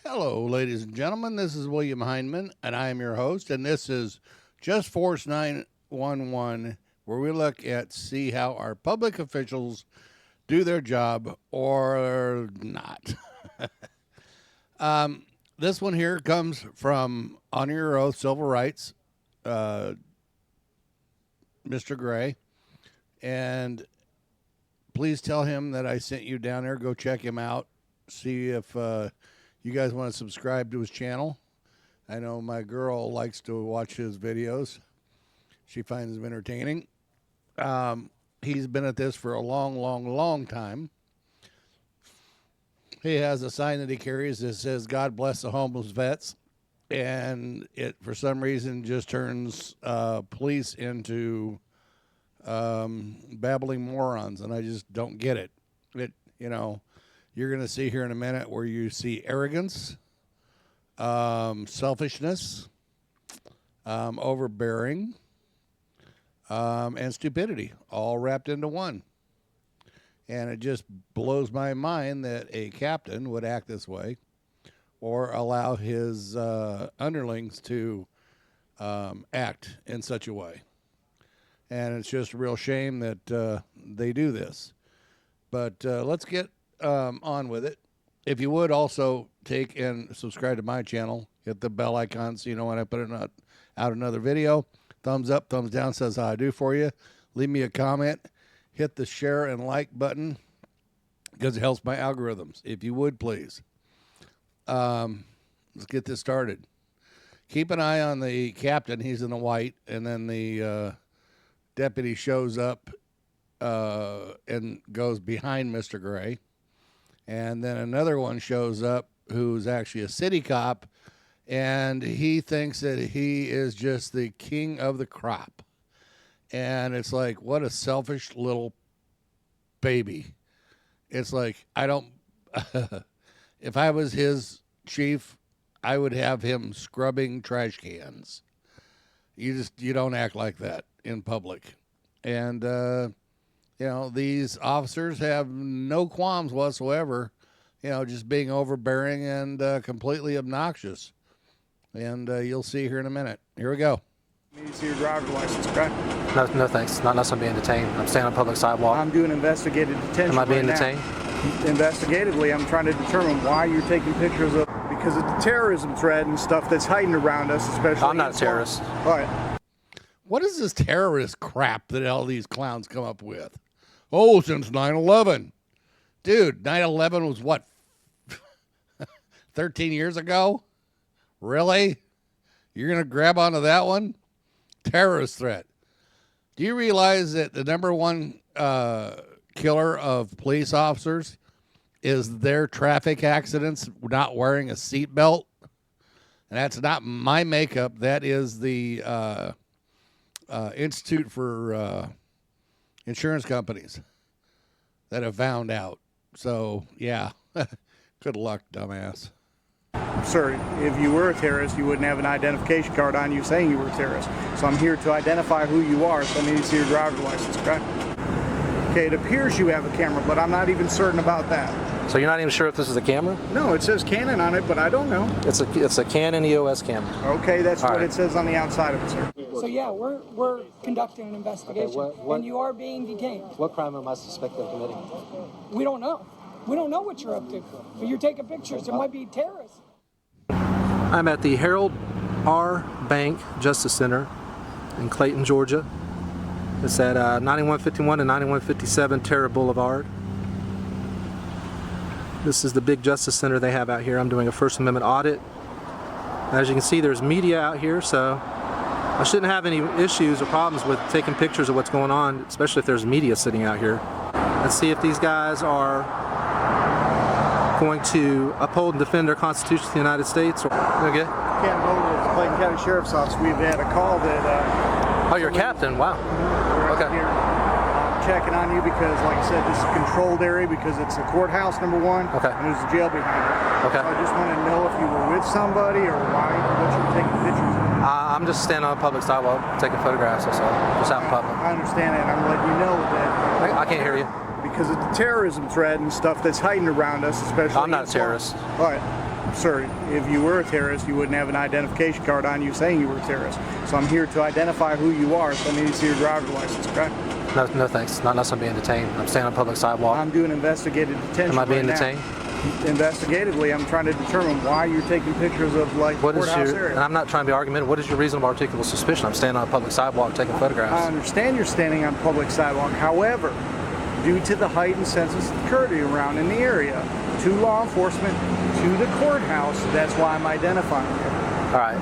Hello, ladies and gentlemen. This is William Hindman, and I am your host. And this is Just Force 911, where we look at see how our public officials do their job or not. This one here comes from Honor Your Oath Civil Rights, Mr. Gray, and please tell him that I sent you down there. Go check him out. See if you guys want to subscribe to his channel. I know my girl likes to watch his videos. She finds them entertaining. He's been at this for a long time. He has a sign that he carries that says, "God bless the homeless vets." And it, for some reason, just turns police into babbling morons. And I just don't get it. You're going to see here in a minute where you see arrogance, selfishness, overbearing, and stupidity all wrapped into one. And it just blows my mind that a captain would act this way or allow his underlings to act in such a way. And it's just a real shame that they do this. But let's get on with it. If you would also take and subscribe to my channel, hit the bell icon so you know when I put out another video. Thumbs up, thumbs down says how I do for you. Leave me a comment. Hit the share and like button because it helps my algorithms. If you would, please. Let's get this started. Keep an eye on the captain. He's in the white. And then the deputy shows up and goes behind Mr. Gray. And then another one shows up who's actually a city cop. And he thinks that he is just the king of the crop. And it's like, what a selfish little baby. It's like, I don't, if I was his chief, I would have him scrubbing trash cans. You don't act like that in public. And, these officers have no qualms whatsoever, just being overbearing and completely obnoxious. And you'll see here in a minute. Here we go. Need to see your driver's license, correct? No thanks. Not unless I'm being detained. I'm staying on public sidewalk. I'm doing investigative detention. Am I being right detained? Now. Investigatively, I'm trying to determine why you're taking pictures of, because of the terrorism threat and stuff that's hiding around us, especially. I'm not a terrorist. All right. What is this terrorist crap that all these clowns come up with? Oh, since 9/11. Dude, 9/11 was what? 13 years ago? Really? You're going to grab onto that one? Terrorist threat. Do you realize that the number one killer of police officers is their traffic accidents not wearing a seatbelt? And that's not my makeup. That is the Institute for Insurance Companies that have found out. So, yeah. Good luck, dumbass. Sir, if you were a terrorist, you wouldn't have an identification card on you saying you were a terrorist. So I'm here to identify who you are, so I need to see your driver's license, correct? Okay, it appears you have a camera, but I'm not even certain about that. So you're not even sure if this is a camera? No, it says Canon on it, but I don't know. It's a Canon EOS camera. Okay, that's what it says on the outside of it, sir. So yeah, we're conducting an investigation, and you are being detained. What crime am I suspected of committing? We don't know. We don't know what you're up to. But you're taking pictures. It might be terrorists. I'm at the Harold R. Bank Justice Center in Clayton, Georgia. It's at 9151 and 9157 Terra Boulevard. This is the big Justice Center they have out here. I'm doing a First Amendment audit. As you can see, there's media out here, so I shouldn't have any issues or problems with taking pictures of what's going on, especially if there's media sitting out here. Let's see if these guys are going to uphold and defend their Constitution of the United States. Okay. Can't go to the Clayton County Sheriff's Office. We've had a call that... Oh, you're a captain. Wow. We're out here checking on you because, like I said, this is a controlled area because it's the courthouse, number one. Okay. And there's a jail behind it. Okay. So I just want to know if you were with somebody or why, what you were taking pictures of. I'm just standing on a public sidewalk taking photographs, that's all. Just out in public. I understand that. I'm letting you know that. I can't hear you. Because of the terrorism threat and stuff that's hiding around us, especially. I'm not a terrorist. All right. Sir, if you were a terrorist, you wouldn't have an identification card on you saying you were a terrorist. So I'm here to identify who you are, so I need to see your driver's license, correct? No thanks. Not unless I'm being detained. I'm staying on public sidewalk. I'm doing investigative detention. Am I being right detained? Now. Investigatively, I'm trying to determine why you're taking pictures of like What is courthouse your, area. and I'm not trying to be argumentative, what is your reasonable articulable suspicion? I'm standing on a public sidewalk taking photographs. I understand you're standing on public sidewalk. However, due to the heightened sense of security around in the area, to law enforcement, to the courthouse, that's why I'm identifying you. All right,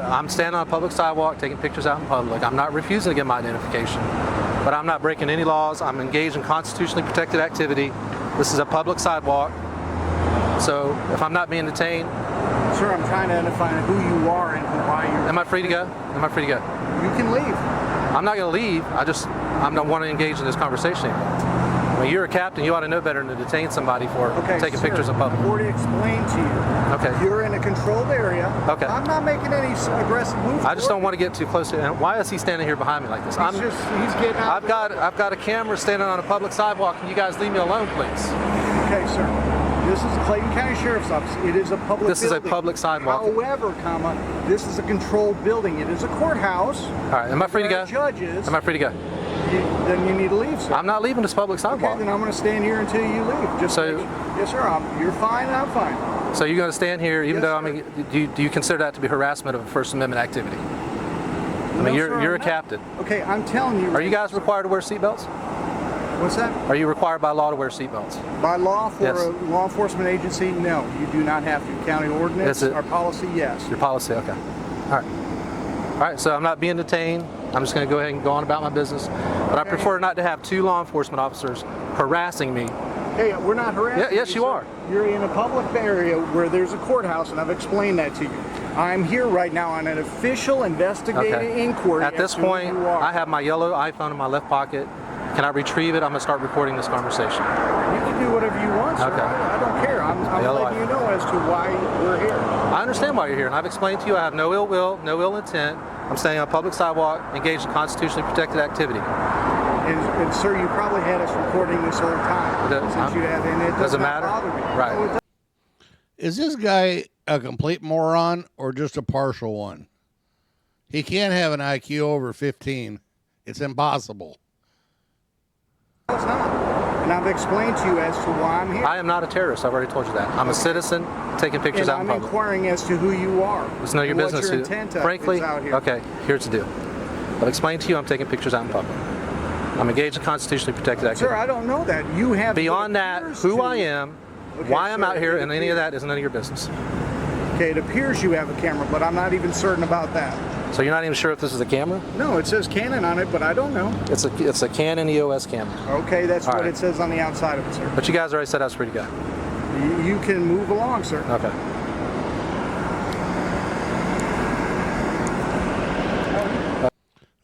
I'm standing on a public sidewalk taking pictures out in public. I'm not refusing to give my identification, but I'm not breaking any laws. I'm engaged in constitutionally protected activity. This is a public sidewalk, so if I'm not being detained... Sir, I'm trying to identify who you are and why you're... Am I free to go? Am I free to go? You can leave. I'm not going to leave. I don't want to engage in this conversation anymore. I mean, you're a captain. You ought to know better than to detain somebody for taking pictures in public. I've already explained to you. Okay. You're in a controlled area. Okay. I'm not making any aggressive moves. I just don't want to get too close to him. Why is he standing here behind me like this? He's getting out. I've got a camera standing on a public sidewalk. Can you guys leave me alone, please? Okay, sir. This is the Clayton County Sheriff's Office. It is a public This building. is a public sidewalk. However, this is a controlled building. It is a courthouse. All right. Am I free to go? Judges. Am I free to go? Then you need to leave, sir. I'm not leaving this public sidewalk. Okay, then I'm going to stand here until you leave. Just So- yes, sir. You're fine, and I'm fine. So you're going to stand here, even Yes, though sir. do you consider that to be harassment of a First Amendment activity? I mean, No, you're sir, a I'm not. captain. Okay, I'm telling you. Are you guys required to wear seatbelts? What's that? Are you required by law to wear seatbelts? By law for Yes. a law enforcement agency, no. You do not have to. County ordinance, Is it- our policy, yes. Your policy, okay. All right. All right, so I'm not being detained. I'm just going to go ahead and go on about my business. But I prefer not to have two law enforcement officers harassing me. Hey, we're not harassing Yeah, yes, you sir. are. You're in a public area where there's a courthouse, and I've explained that to you. I'm here right now on an official investigative inquiry. At this as to who point, you are. I have my yellow iPhone in my left pocket. Can I retrieve it? I'm going to start recording this conversation. You can do whatever you want, sir. Okay. I don't care. I'm yellow letting you iPhone. know as to why we're here. I understand why you're here, and I've explained to you I have no ill will, no ill intent. I'm staying on a public sidewalk, engaged in constitutionally protected activity. And sir, you probably had us recording this whole time. Since you have, and it Doesn't not matter? bother me. Right. No, it doesn't. Is this guy a complete moron or just a partial one? He can't have an IQ over 15. It's impossible. It's not. And I've explained to you as to why I'm here. I am not a terrorist. I've already told you that. I'm a citizen taking pictures And out in I'm public. inquiring as to who you are. It's none of your and business. What your intent Frankly, is out here. okay, here's the deal. I've explained to you I'm taking pictures out in public. I'm engaged in constitutionally protected activity. Sir, I don't know that. You have Beyond what that, appears who to- I am, Okay, why I'm sir, out here, it and any of appears- that is none of your business. Okay, it appears you have a camera, but I'm not even certain about that. So you're not even sure if this is a camera? No, it says Canon on it, but I don't know. It's a Canon EOS camera. Okay, that's All what right. it says on the outside of it, sir. But you guys already said I was free to go. You can move along, sir. Okay.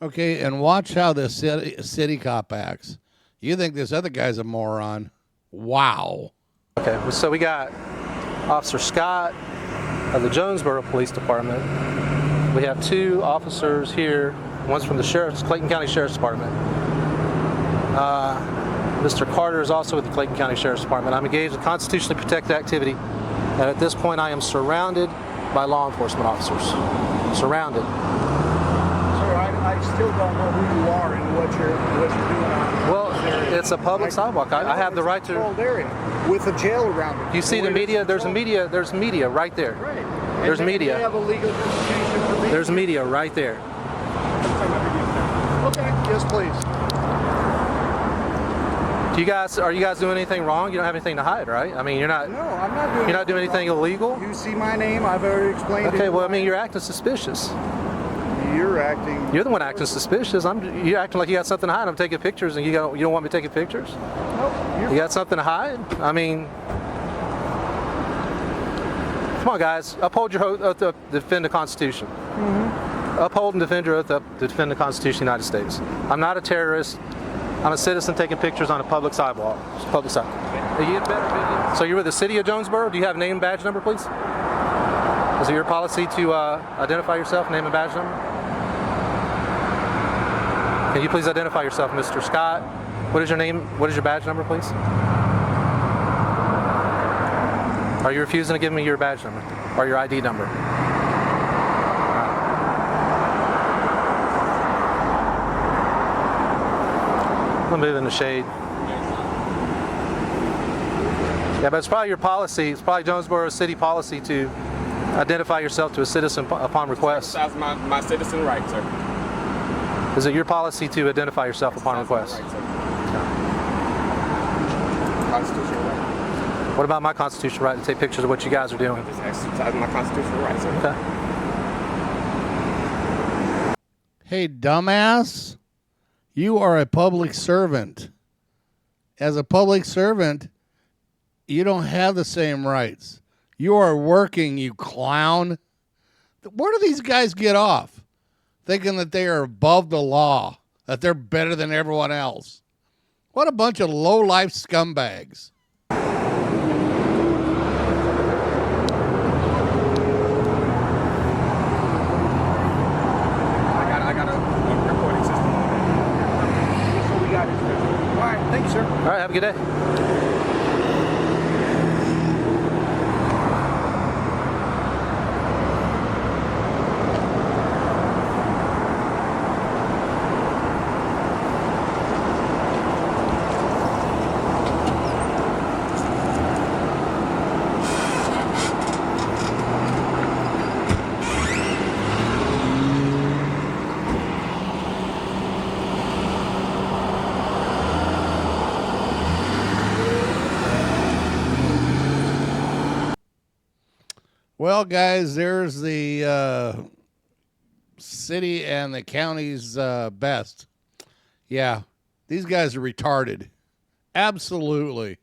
Okay, and watch how the city cop acts. You think this other guy's a moron? Wow. Okay, so we got Officer Scott of the Jonesboro Police Department. We have two officers here. One's from the Clayton County Sheriff's Department. Mr. Carter is also with the Clayton County Sheriff's Department. I'm engaged in constitutionally protected activity, and at this point I am surrounded by law enforcement officers. Surrounded. Sir, I still don't know who you are and what you're doing on Well, it's a public sidewalk. I have the right It's a controlled area with a jail around it. You see the media? There's media right there. Right. There's And they media. have a legal justification for being There's media right there. Okay, yes, please. Are you guys doing anything wrong? You don't have anything to hide, right? I mean, No, I'm not doing. you're not doing anything illegal? You see my name? I've already explained it. Okay, well, I mean, you're acting suspicious. You're acting. You're the one acting suspicious. You're acting like you got something to hide. I'm taking pictures, and you don't want me taking pictures? Nope. You got something to hide? I mean, come on, guys. Uphold your oath to defend the Constitution. Uphold and defend your oath to defend the Constitution of the United States. I'm not a terrorist. I'm a citizen taking pictures on a public sidewalk. Public sidewalk. So you're with the city of Jonesboro? Do you have name and badge number, please? Is it your policy to identify yourself, name and badge number? Can you please identify yourself, Mr. Scott? What is your name? What is your badge number, please? Are you refusing to give me your badge number or your ID number? I'm gonna move in the shade. Yeah, but it's probably your policy. It's probably Jonesboro City policy to identify yourself to a citizen upon request. That's my citizen right, sir. Is it your policy to identify yourself upon request? Right, sir. Constitutional right. What about my constitutional right to take pictures of what you guys are doing? Just exercising my constitutional right, sir. Okay. Hey, dumbass, you are a public servant. As a public servant, you don't have the same rights. You are working, you clown. Where do these guys get off? Thinking that they are above the law, that they're better than everyone else. What a bunch of low-life scumbags. I got a recording system. So we got it. All right, thank you, sir. All right, have a good day. Well, guys, there's the city and the county's best. Yeah, these guys are retarded. Absolutely.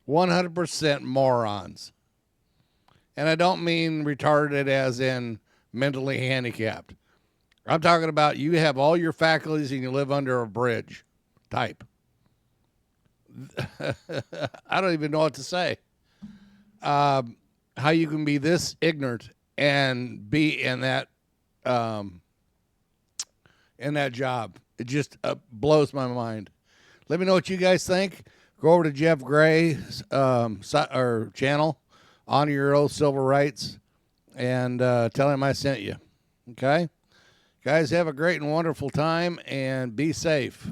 100% morons. And I don't mean retarded as in mentally handicapped. I'm talking about you have all your faculties and you live under a bridge type. I don't even know what to say. How you can be this ignorant and be in that job. It just blows my mind. Let me know what you guys think. Go over to Jeff Gray's channel, Honor Your Old Civil Rights, and tell him I sent you. Okay? Guys, have a great and wonderful time, and be safe.